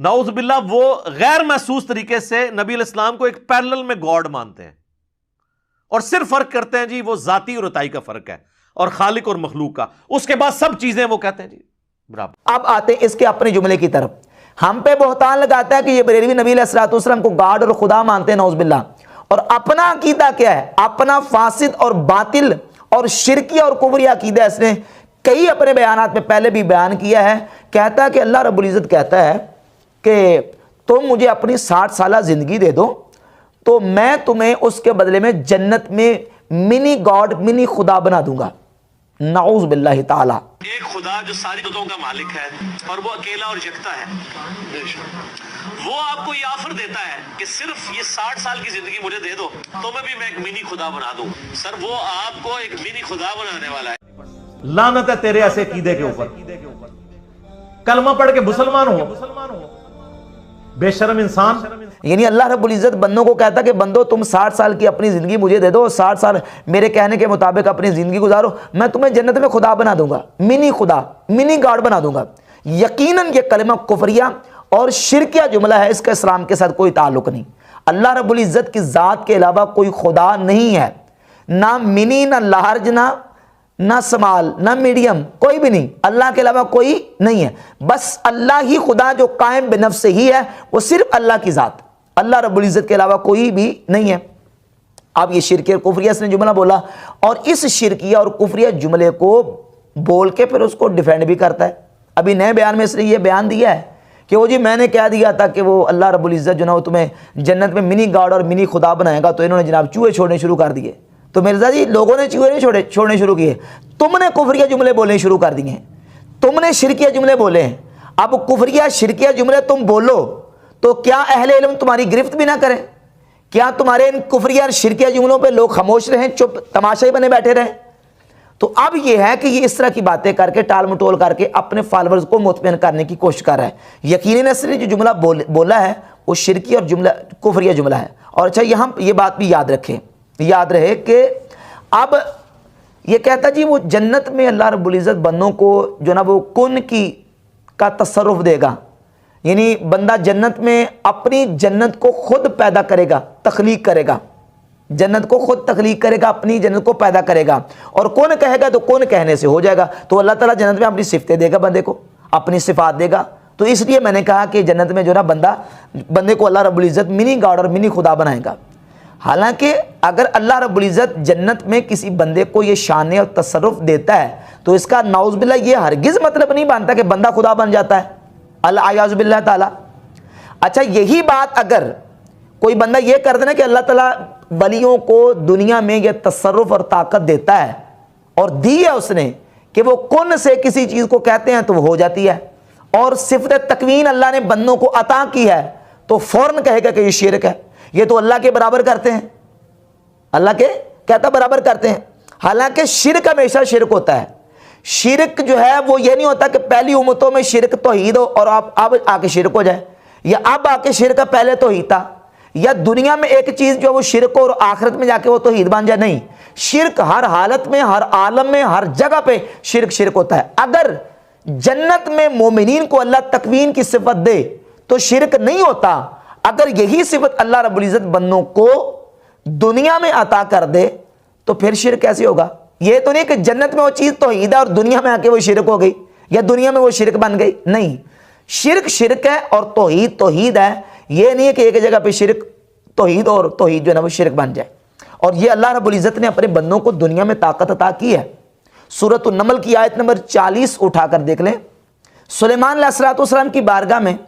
नाउज़ बिल्लाह वो गैर महसूस तरीके से नबी अलैहिस्सलाम को एक पैरेलल में गॉड मानते हैं और सिर्फ फर्क करते हैं जी वो जाती और अताई का फर्क है और खालिक और मखलूक का। उसके बाद सब चीजें वो कहते हैं जी बराबर। अब आते हैं इसके अपने जुमले की तरफ। हम पे बहतान लगाता है कि ये बरेलवी नबी अलैहिस्सलाम को गॉड और खुदा मानते हैं नाउज़ बिल्लाह, और अपना अकीदा क्या है, अपना फासिद और बातिल और शिरकी और कुफरी अकीदा इसने कई अपने बयानात में पहले भी बयान किया है। कहता है कि अल्लाह रब्बुल इज़्ज़त कहता है कि तुम मुझे अपनी 60 साल ज़िंदगी दे दो तो मैं तुम्हें उसके बदले में जन्नत में मिनी गॉड मिनी खुदा बना दूंगा। नाउज़ बिल्लाहि ताला। एक खुदा जो सारी चीजों का मालिक है और वो अकेला और यकता है, वो आपको ये ऑफर देता है कि सिर्फ ये 60 साल की जिंदगी मुझे दे दो तो मैं एक मिनी खुदा बना दूं। सर वो आपको एक मिनी खुदा बनाने वाला है। लानत है तेरे ऐसे अकीदे के ऊपर। कलमा पढ़ के मुसलमान हो बेशरम इंसान। यानी अल्लाह रब्बुल इज़्ज़त बंदों को कहता कि बंदो तुम 60 साल की अपनी ज़िंदगी मुझे दे दो, 60 साल मेरे कहने के मुताबिक अपनी ज़िंदगी गुजारो, मैं तुम्हें जन्नत में खुदा बना दूंगा, मिनी खुदा मिनी गॉड बना दूंगा। यकीनन ये कलमा कुफरिया और शिरकिया जुमला है, इसका इस्लाम के साथ कोई ताल्लुक नहीं। अल्लाह रब्बुल इज़्ज़त की ज़ात के अलावा कोई खुदा नहीं है, ना मिनी ना लार्ज ना स्मॉल ना मीडियम, कोई भी नहीं। अल्लाह के अलावा कोई नहीं है, बस अल्लाह ही खुदा जो कायम बिनफ्स से ही है, वो सिर्फ अल्लाह की ज़ात, अल्लाह रब्बुल इज़्ज़त के अलावा कोई भी नहीं है। अब ये शिरकी और कुफरिया ने जुमला बोला और इस शिरकिया और कुफरिया जुमले को बोल के फिर उसको डिफेंड भी करता है। अभी नए बयान में इसने ये बयान दिया है कि वो जी मैंने क्या दिया था कि वो अल्लाह रब्बुल इज़्ज़त जो ना वो तुम्हें जन्नत में मिनी गॉड और मिनी खुदा बनाएगा, तो इन्होंने जनाब चूहे छोड़ने शुरू कर दिए। तो मिर्जा जी लोगों ने चूहे नहीं छोड़ने शुरू किए, तुमने कुफरिया जुमले बोलने शुरू कर दिए, तुमने शिरकिया जुमले बोले हैं। अब कुफरिया शिरकिया जुमले तुम बोलो तो क्या अहले इल्म तुम्हारी गिरफ्त भी ना करें? क्या तुम्हारे इन कुफरिया और शिरकिया जुमलों पे लोग खामोश रहें, चुप तमाशाई बने बैठे रहें? तो अब यह है कि ये इस तरह की बातें करके टाल मटोल करके अपने फॉलोअर्स को मुतमईन करने की कोशिश कर रहा है। यकीनन इसने जो जुमला बोला है वो शिरकी और जुमला कुफरिया जुमला है। और अच्छा यहाँ ये बात भी याद रहे कि अब ये कहता जी वो जन्नत में अल्लाह रब्बुल इज़्ज़त बंदों को जो ना वो कुन का तसर्रुफ देगा, यानी बंदा जन्नत में अपनी जन्नत को खुद पैदा करेगा, तख्लीक करेगा, जन्नत को खुद तख्लीक करेगा, अपनी जन्नत को पैदा करेगा। और कौन कहेगा तो कौन कहने से हो जाएगा। तो अल्लाह ताला जन्नत में अपनी सिफतें देगा, बंदे को अपनी सिफात देगा। तो इसलिए मैंने कहा कि जन्नत में जो ना बंदे को अल्लाह रब्बुल इज़्ज़त मिनी गॉड और मिनी खुदा बनाएगा। हालांकि अगर अल्लाह रब्बुल इज़्ज़त जन्नत में किसी बंदे को ये शान और तसर्रुफ देता है तो इसका नाउज़ बिल्लाह ये हरगिज़ मतलब नहीं बनता कि बंदा खुदा बन जाता है, अल-आयाज़ु बिल्लाह ताला। अच्छा यही बात अगर कोई बंदा ये कर देना कि अल्लाह ताला वलियों को दुनिया में ये तसर्रुफ और ताकत देता है और दी है उसने कि वो कुन से किसी चीज़ को कहते हैं तो वो हो जाती है, और सिफ़त तकवीन अल्लाह ने बंदों को अता की है तो फ़ौरन कहेगा कि ये शिरक है, ये तो अल्लाह के बराबर करते हैं, अल्लाह के कहता बराबर करते हैं। हालांकि शिरक हमेशा शिरक होता है। शिरक जो है वो ये नहीं होता कि पहली उम्मतों में शिरक तौहीद हो और अब आके शिरक हो जाए, या अब आके शिरक पहले तौहीद था, या दुनिया में एक चीज़ जो वो शिरक हो और आखिरत में जाके वो तौहीद बन जाए। नहीं, शिरक हर हालत में, हर आलम में, हर जगह पे शिरक होता है। अगर जन्नत में मोमिनीन को अल्लाह तकवीन की सिफत दे तो शिरक नहीं होता। अगर यही सिफत अल्लाह रब्बुल इज़्ज़त बंदों को दुनिया में अता कर दे तो फिर शिरक कैसे होगा? ये तो नहीं कि जन्नत में वो चीज़ तौहीद है और दुनिया में आके वो शिरक हो गई या दुनिया में वो शिरक बन गई। नहीं, शिरक शिरक है और तौहीद तौहीद है। ये नहीं है कि एक जगह पे शिरक तौहीद और तौहीद जो है ना वो शिरक बन जाए। और ये अल्लाह रब्बुल इज़्ज़त ने अपने बंदों को दुनिया में ताकत अता की है। सूरत नमल की आयत नंबर 40 उठाकर देख लें। सुलेमान अलैहिस्सलाम की बारगाह में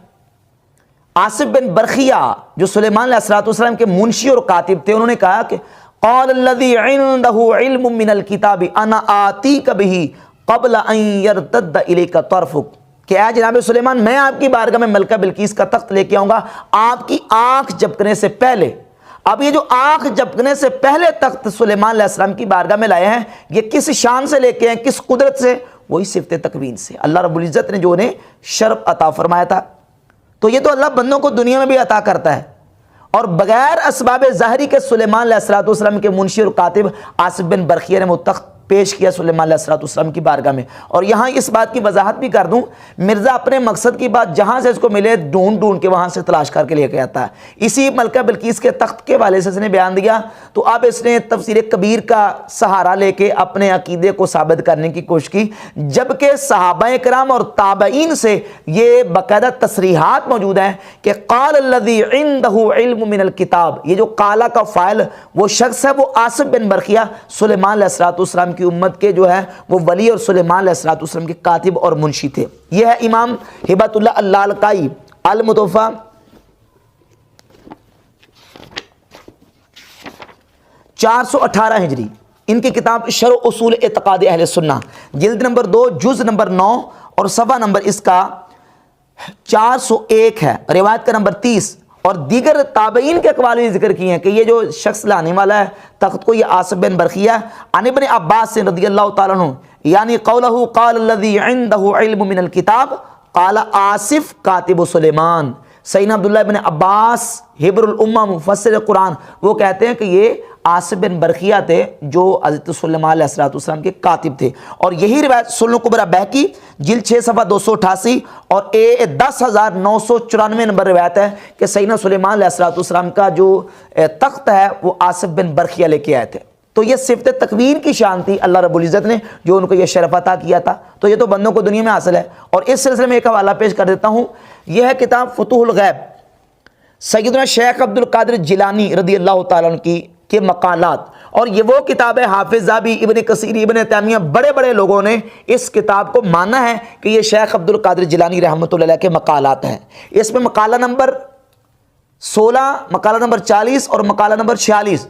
आसिफ बिन बरखिया जो सुलेमान अलैहिस्सलाम के मुंशी और कातिब थे, उन्होंने कहा कि क़ालल्लज़ी इंदहु इल्मुम मिनल किताबि अना आतीका बिही क़ब्ल अन यरतद्द इलैका तर्फ़ुक, कि ऐ जनाब सुलेमान मैं आपकी बारगाह में मलका बिल्कीस का तख्त लेके आऊँगा आपकी आँख झपकने से पहले। अब ये जो आँख झपकने से पहले तख्त सुलेमान अलैहिस्सलाम की बारगाह में लाए हैं, ये किस शान से लेके हैं, किस कुदरत से? वही सिफ़त तकवीन से, अल्लाह रब्बुल इज़्ज़त ने जो उन्हें शर्फ अता फरमाया था। तो ये तो अल्लाह बंदों को दुनिया में भी अता करता है, और बगैर असबाब ज़ाहरी के सुलेमान अलैहिस्सलाम के मुंशी और कातिब आसिफ बिन बरखिया ने वो तख्त पेश किया सुलेमान अलैहिस्सलाम की बारगाह में। और यहाँ इस बात की वजाहत भी कर दूं, मिर्ज़ा अपने मकसद की बात जहाँ से इसको मिले ढूंढ ढूंढ के वहाँ से तलाश करके लेके आता है। इसी मलका बिल्किस के तख्त के वाले से इसने बयान दिया, तो अब इसने तफसीर कबीर का सहारा लेके अपने अकीदे को साबित करने की कोशिश की, जबकि सहाबाए किराम और ताबईन से ये बाकायदा तसरीहात मौजूद हैं कि क़ाल अल्लज़ी इंदहु इल्म मिनल किताब, ये जो काला का फ़ाइल वो शख्स है वो आसिफ बिन बरखिया सुलेमान अलैहिस्सलाम की उम्मत के जो है वो वली और सुलेमान अलैहिस्सलाम के कातिब और मुंशी थे। यह है इमाम हिबतुल्लाह अल्लालकाई अल-मुतवफ़ा 418 हिजरी, इनकी किताब शरह उसूल एतक़ाद अहले सुन्ना, जिल्द नंबर 2 जुज़ नंबर 9 और सफ़ा नंबर इसका 401 है, रिवायत का नंबर 30। और दीगर ताबईन के अक़वाल भी जिक्र किए हैं कि ये जो शख्स लाने वाला है तख्त को, ये आसिफ बिन बरखिया अन इब्न अब्बास से रज़ियल्लाहु तआला अन्हु, यानी क़ौलहु क़ाल अल्लज़ी इंदहु इल्म मिनल किताब क़ाल आसिफ कातिबु सुलेमान। सैयदना अब्दुल्लाह इब्न अब्बास हिब्रुल उम्मा मुफस्सिर कुरान वो कहते हैं कि ये आसिफ बिन बरखिया थे जो हज़रत सुलेमान अलैहिस्सलाम के कातिब थे। और यही रिवायत सुनन कुबरा बहकी जिल्द 6 सफ़ा 288 और 10,994 नंबर रिवायत है कि सैयदना सुलेमान अलैहिस्सलाम का जो तख्त है वो आसिफ बिन बरखिया लेके आए थे। तो ये सिफ़त तकवीन की शान थी अल्लाह रब्बुल इज़्ज़त ने जो उनको ये शरफ़ अता किया था। तो ये तो बंदों को दुनिया में हासिल है। और इस सिलसिले में एक हवाला पेश कर देता हूँ, यह है किताब फुतहुल गैब सैयदना शेख अब्दुल कादिर जिलानी रज़ियल्लाहु तआला अन्हु के मकालात। और ये वो किताब है, हाफिज़ ज़ाबी, इब्न कसीर, इब्न तैमिया, बड़े बड़े लोगों ने इस किताब को माना है कि ये शेख अब्दुल कादिर जिलानी रहमतुल्लाह अलैह के मकालात हैं। इसमें मकाला नंबर 16, मकाला नंबर 40 और मकाला नंबर 46।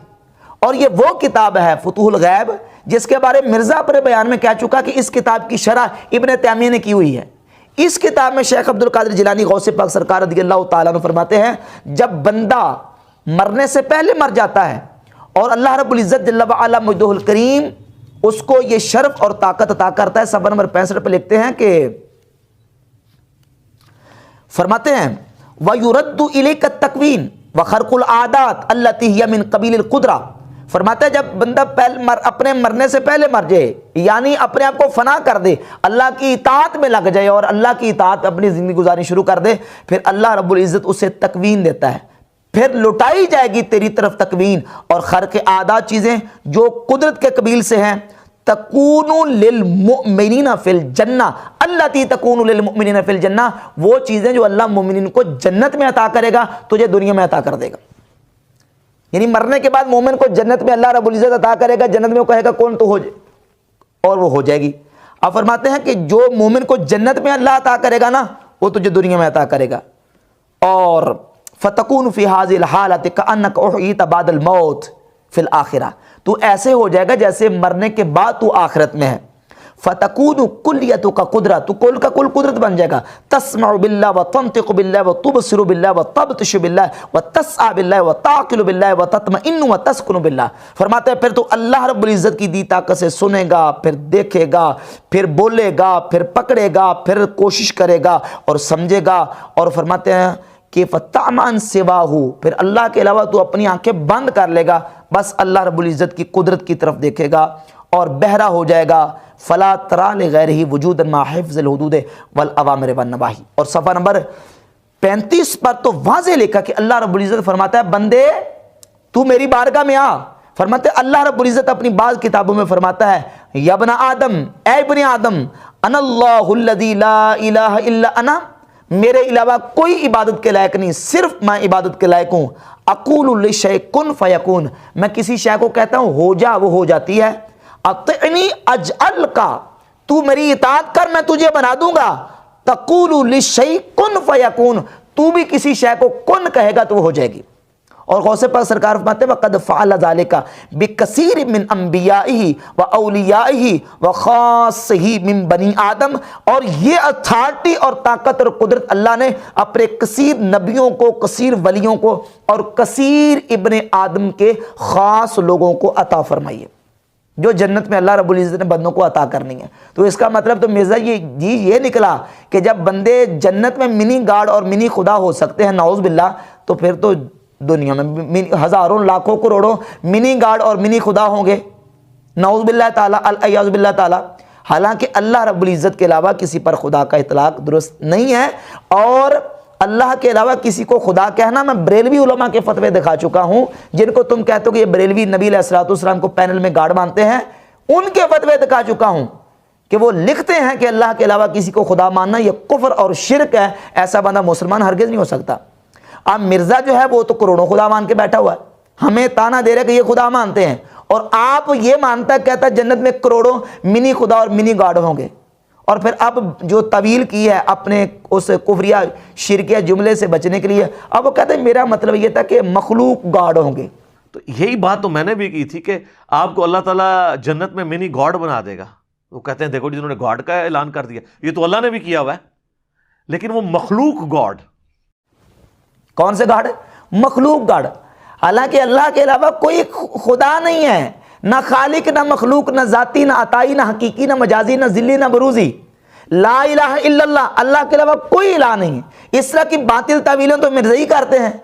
और ये वो किताब है फुतहुल गैब जिसके बारे में मिर्ज़ा अपने बयान में कह चुका कि इस किताब की शरह इब्न तैमिया ने की हुई है। इस किताब में शेख अब्दुल कादिर जिलानी गौसे पाक सरकार रज़ियल्लाहु तआला अन्हु फरमाते हैं, जब बंदा मरने से पहले मर जाता है और अल्लाह रब्बुल इज़्ज़त जल्ल व अला मुजद्दुहुल करीम उसको ये शर्फ और ताकत अता करता है। सफ़ा नंबर 65 पर लिखते हैं कि फरमाते हैं व युरद्दु इलैका तकवीन व खरकुल आदात अल्लती हिया मिन कबीलिल कुदरा। फरमाता है जब बंदा अपने मरने से पहले मर जाए, यानी अपने आप को फना कर दे, अल्लाह की इताअत में लग जाए और अल्लाह की इताअत अपनी ज़िंदगी गुजारनी शुरू कर दे, फिर अल्लाह रब्बुल इज़्ज़त उसे तकवीन देता है। फिर लुटाई जाएगी तेरी तरफ तकवीन और खर के आदात चीज़ें जो कुदरत के कबील से हैं। तकूनु लिल मुमिनीना फिल जन्ना अल्लती तकूनु लिल मुमिनीना फिल जन्ना, वो चीज़ें जो अल्लाह मुमिनीन को जन्नत में अता करेगा तुझे दुनिया में अता कर देगा। यानी मरने के बाद मोमिन को जन्नत में अल्लाह रब्बुल इज़्ज़त अता करेगा, जन्नत में वो कहेगा कौन तो हो जाए और वो हो जाएगी। आप फरमाते हैं कि जो मोमिन को जन्नत में अल्लाह अता करेगा ना वो तुझे दुनिया में अता करेगा। और फ़तकून फ़ी हाज़िल हालत कअन्नका उहीत बादल मौत फ़िल आखिरा, तू ऐसे हो जाएगा जैसे मरने के बाद तू आखिरत में है। फ़तकूनु कुल्लियतु का कुदरा, तू कुल का कुल कुदरत बन जाएगा। तस्मउ बिल्लाह व तंतिक़ु बिल्लाह व तुबसिरु बिल्लाह व तब्तशु बिल्लाह व तस्आ बिल्लाह व ताक़िलु बिल्लाह व तत्मइन्नु व तस्कुनु बिल्लाह। फरमाते हैं फिर तो अल्लाह रब्बुल इज़्ज़त की दी ताकत से सुनेगा, फिर देखेगा, फिर बोलेगा, फिर पकड़ेगा, फिर कोशिश करेगा और समझेगा। और फरमाते हैं कि फ़तमान सिवाहु, फिर अल्लाह के अलावा तू अपनी आंखें बंद कर लेगा, बस अल्लाह रब्बुल इज़्ज़त की कुदरत की तरफ देखेगा और बहरा हो जाएगा। फ़ला तरा लिग़ैरिही वजूदन मा हिफ़्ज़िल हुदूद वल अवामिर वन नवाही। और सफ़ा नंबर 35 पर तो वाज़ेह लिखा कि अल्लाह रब्बुल इज़्ज़त फरमाता है बंदे तू मेरी बारगाह में आ। फरमाते अल्लाह रब्बुल इज़्ज़त अपनी बाज़ किताबों में फरमाता है या इब्न आदम, ए इब्न आदम, अनल्लाहुल लज़ी ला इलाहा इल्ला अना, मेरे अलावा कोई इबादत के लायक नहीं, सिर्फ मैं इबादत के लायक हूँ। अक़ूलु लिशै कुन फ़यकून, मैं किसी शय को कहता हूँ हो जा वो हो जाती है। अतिनी अजअल का, तू मेरी इताअत कर मैं तुझे बना दूंगा। तक़ूलु लिशै कुन फ़यकून, तू भी किसी शय को कुन कहेगा तो वो हो जाएगी। और गौसे पाक सरकार फरमाते हैं वक़द फ़अल ज़ालिका बिकसीर मिन अंबियाइही व औलियाइही व ख़ासिही मिन बनी आदम। और ये अथॉरिटी और ताकत और कुदरत अल्लाह ने अपने कसीर नबियों को, कसीर वलियों को और कसीर इब्ने आदम के ख़ास लोगों को अता फरमाई है जो जन्नत में अल्लाह रब्बुल इज़्ज़त ने बंदों को अता करनी है। तो इसका मतलब तो मिर्ज़ा ये निकला कि जब बंदे जन्नत में मिनी गार्ड और मिनी खुदा हो सकते हैं नाउज़ बिल्लाह, तो फिर तो दुनिया में हज़ारों लाखों करोड़ों मिनी गार्ड और मिनी खुदा होंगे नऊज़ बिल्लाह ताला अल-अयाज़ बिल्लाह ताला। हालांकि अल्लाह रब्बुल इज़्ज़त के अलावा किसी पर खुदा का इतलाक दुरुस्त नहीं है, और अल्लाह के अलावा किसी को खुदा कहना, मैं बरेलवी उलमा के फतवे दिखा चुका हूँ, जिनको तुम कहते हो कि ये बरेलवी नबी अलैहिस्सलाम को पैनल में गार्ड मानते हैं, उनके फतवे दिखा चुका हूँ कि वो लिखते हैं कि अल्लाह के अलावा किसी को खुदा मानना ये कुफ्र और शिरक है, ऐसा बंदा मुसलमान हरगिज़ नहीं हो सकता। अब मिर्ज़ा जो है वो तो करोड़ों खुदा मान के बैठा हुआ है, हमें ताना दे रहे कि ये खुदा मानते हैं, और आप ये मानता कहता जन्नत में करोड़ों मिनी खुदा और मिनी गॉड होंगे। और फिर अब जो तवील की है अपने उस कुफरिया शिरकिया जुमले से बचने के लिए, अब वो कहते हैं मेरा मतलब ये था कि मखलूक गॉड होंगे। तो यही बात तो मैंने भी की थी कि आपको अल्लाह ताला जन्नत में मिनी गॉड बना देगा। वो कहते हैं देखो जिन्होंने गॉड का ऐलान कर दिया, ये तो अल्लाह ने भी किया हुआ है, लेकिन वो मखलूक गॉड। कौन से गॉड? मखलूक गॉड। हालांकि अल्लाह के अलावा कोई खुदा नहीं है, ना खालिक, ना मखलूक, ना जाती, ना अताई, ना हकीकी, ना मजाजी, ना जिल्ली, ना बरूजी। ला इलाहा इल्लल्लाह, अल्लाह के अलावा कोई इलाह नहीं है। इस तरह की बातिल तवीलें तो मिर्ज़ा ही करते हैं।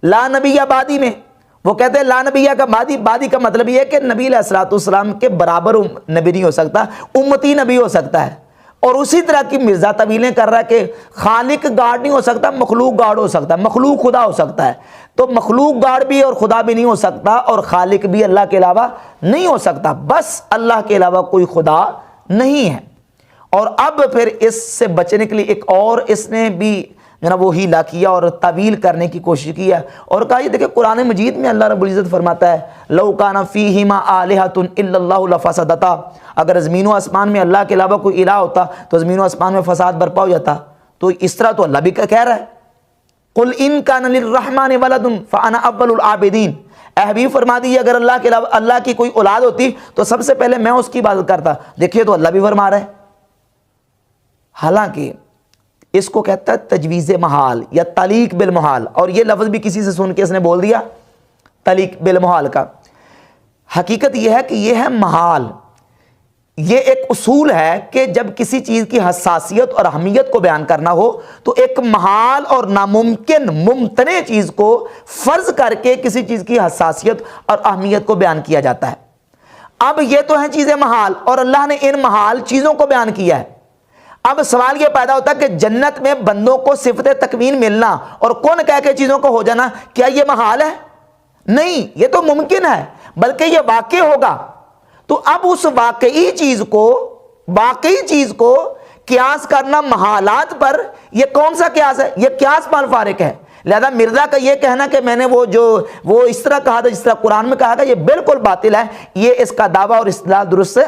ला नबिया बादी में वो कहते हैं ला नबिया का बादी, बादी का मतलब यह है कि नबी अलैहिस्सलाम के बराबर नबी नहीं हो सकता, उम्मती नबी हो सकता है। और उसी तरह की मिर्ज़ा तवीलें कर रहा है कि खालिक गार्ड नहीं हो सकता, मखलूक गार्ड हो सकता है, मखलूक खुदा हो सकता है। तो मखलूक गार्ड भी और खुदा भी नहीं हो सकता, और खालिक भी अल्लाह के अलावा नहीं हो सकता। बस अल्लाह के अलावा कोई खुदा नहीं है। और अब फिर इससे बचने के लिए एक और इसने भी ना वो हीला किया और तवील करने की कोशिश की है, और कहा ये देखिए कुरान मजीद में अल्लाह रब्बुल इज़्ज़त फरमाता है लौ काना फीहिमा आलिहतुन इल्लल्लाहु लफसदता, अगर ज़मीन व आसमान में अल्लाह के अलावा कोई इलाह होता तो ज़मीन व आसमान में फसाद बर्पा हो जाता। तो इस तरह तो अल्लाह भी कह रहा है कुल इन कान लिर्रहमानि वलदुन फ़अना अव्वलुल आबिदीन, ए हबीब फरमा दीजिए अगर अल्लाह के अलावा अल्लाह की कोई औलाद होती तो सबसे पहले मैं उसकी इबादत करता। देखिए तो अल्लाह भी फरमा रहा है। हालांकि इसको कहता है तजवीज़ महाल या तलीक बिल महाल, और ये लफ्ज़ भी किसी से सुन के इसने बोल दिया तलीक बिल महाल का। हकीकत यह है कि यह है महाल, ये एक उसूल है कि जब किसी चीज़ की हसासियत और अहमियत को बयान करना हो तो एक महाल और नामुमकिन मुमतने चीज़ को फ़र्ज़ करके किसी चीज़ की हसासियत और अहमियत को बयान किया जाता है। अब ये तो हैं चीज़ें महाल, और अल्लाह ने इन महाल चीज़ों को बयान किया है। अब सवाल यह पैदा होता है कि जन्नत में बंदों को सिफत तकवीन मिलना और कौन कह के चीज़ों को हो जाना, क्या यह महाल है? नहीं, यह तो मुमकिन है, बल्कि यह वाक़ई होगा। तो अब उस वाकई चीज़ को क्यास करना महालात पर, यह कौन सा क्यास है? यह क्यास माल फारिक है। लिहाजा मिर्ज़ा का यह कहना कि मैंने वो इस तरह कहा था जिस तरह कुरान में कहा था, यह बिल्कुल बातिल है। ये इसका दावा और इस्तिदलाल दुरुस्त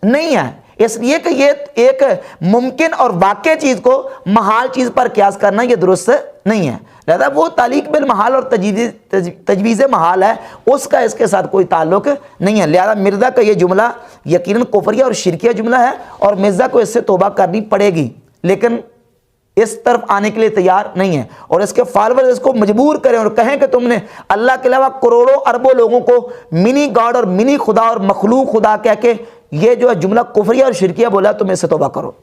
नहीं है, इसलिए कि ये एक मुमकिन और वाक़ई चीज़ को महाल चीज़ पर क्यास करना ये दुरुस्त नहीं है। लिहाजा वो तालीक बिल महाल और तजवीज़ महाल है, उसका इसके साथ कोई ताल्लुक नहीं है। लिहाजा मिर्ज़ा का ये जुमला यकीनन कुफरिया और शिरकिया जुमला है, और मिर्ज़ा को इससे तौबा करनी पड़ेगी, लेकिन इस तरफ आने के लिए तैयार नहीं है। और इसके फॉलोअर्स इसको मजबूर करें और कहें कि तुमने अल्लाह के अलावा करोड़ों अरबों लोगों को मिनी गॉड और मिनी खुदा और मखलूक खुदा कह के ये जो है जुमला कुफरिया और शिरकिया बोला, तुम इससे तौबा करो।